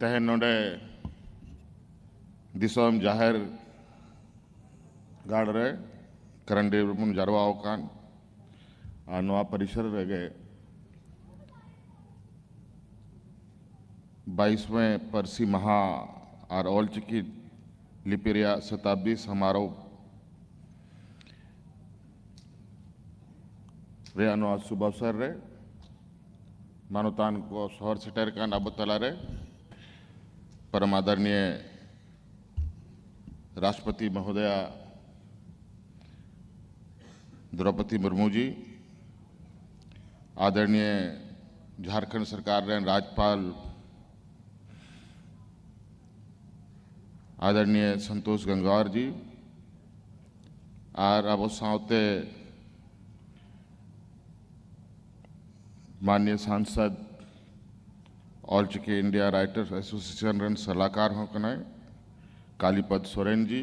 तहन नोडे दिसोम जाहिर गाड़ रे करंडे मुन जरवाओ कान नवा परिसर रहे 22वें परसी महा और ऑल चिकी लिपिरिया शताब्दी समारोह रे अनुआ सुबह अवसर रे मानवतान को शहर सेटर कान अब तला रे परम आदरणीय राष्ट्रपति महोदया द्रौपदी मुर्मू जी, आदरणीय झारखंड सरकार रे राज्यपाल आदरणीय संतोष गंगवार जी और अब सावते माननीय सांसद Ol Chiki India writers association रन सलाहकार हों कनाए कालीपद सोरेन जी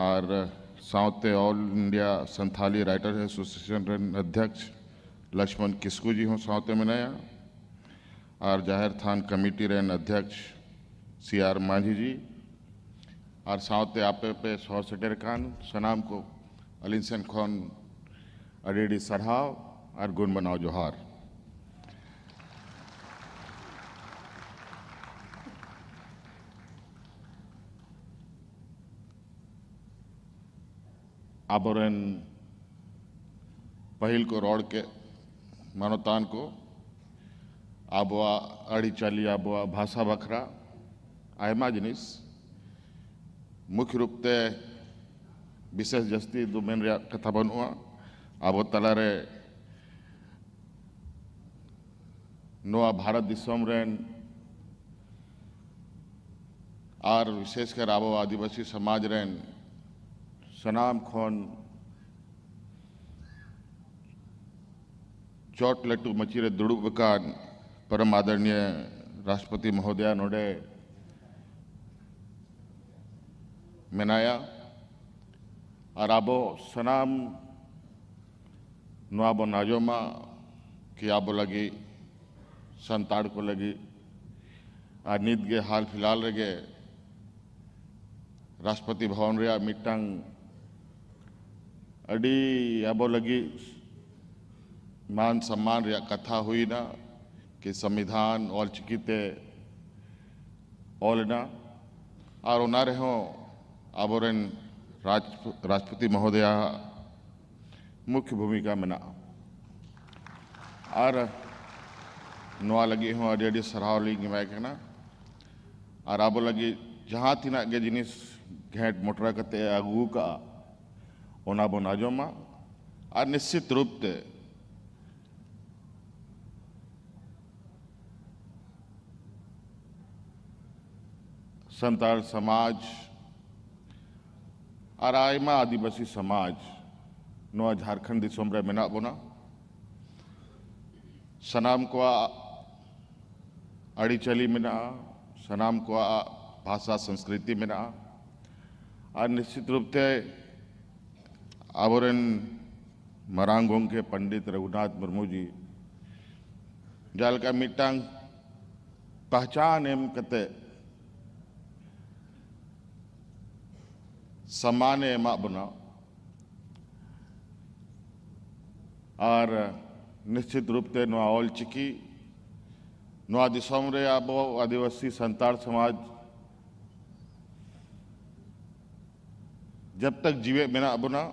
और सावते all India Santali writers association रन अध्यक्ष लक्ष्मण किस्कू जी हों सावते मनाया और जाहिर थान कमेटी रन अध्यक्ष CR मांझी जी और सावते आपे पे सौर सेटर खान सनाम को अलिंसन खान अडेडी सढ़ाव और गुण बनाओ जोहार। आबोरन पहिल को रोड के मानवतान को आबोआ अड़ी चाली आबोआ भाषा बखरा आयमा जिनिस मुख्य रूप से विशेष जस्ती दो मेन कथा बनुआ आबो तलारे नोआ भारत दिसम रेन और विशेषकर आबो आदिवासी समाज रेन सनाम खोन चोट लट्टू मचीरे दुड़ुब कान परम आदरणीय राष्ट्रपति महोदया नोडे मनाया और आबो सनाम नुआबो नाजोमा कि आबो लगी संताड़ को लगी और नीत के हाल फिलहाल रगे राष्ट्रपति भवन रे मिटंग अड़ी आबो लगी मान सम्मान रे कथा हुई ना कि संविधान ऑल चिकीते ऑल ना और उना रहो आबोरन राष्ट्रपति महोदया मुख्य भूमिका में ना और नुआ लगी हूँ अड़ी सराह लगी मैं कहना और आबो लगी जहाँ तीना के जिनिस घेट मोटरा कते अगू का ओना बो नाजोमा और निश्चित रूप से संताल समाज और आयमा आदिवासी समाज नोआ झारखंड दिसोम रे मेना बोना सनाम को अड़ी चली मेना सनाम को भाषा संस्कृति मेना और निश्चित रूप से आबोरन मरांगों के पंडित रघुनाथ मुर्मू जी जाल का मिटांग पहचान एम कते सम्मान एमा बना और निश्चित रूप से नुआ ऑल चिकी नुआ दिसोम रे आबो आदिवासी संताड़ समाज जब तक जीवे मेना बुना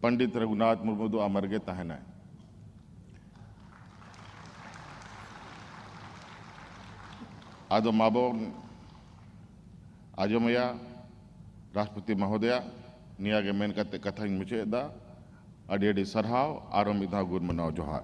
पंडित रघुनाथ मुर्मू दो अमर के तहना है आदो माबो आजोमया राष्ट्रपति महोदया निया के मेन कथे कथा मुचे दा अड़ी अड़ी सरहाव आरो मिधा गुण मनाओ जोहार।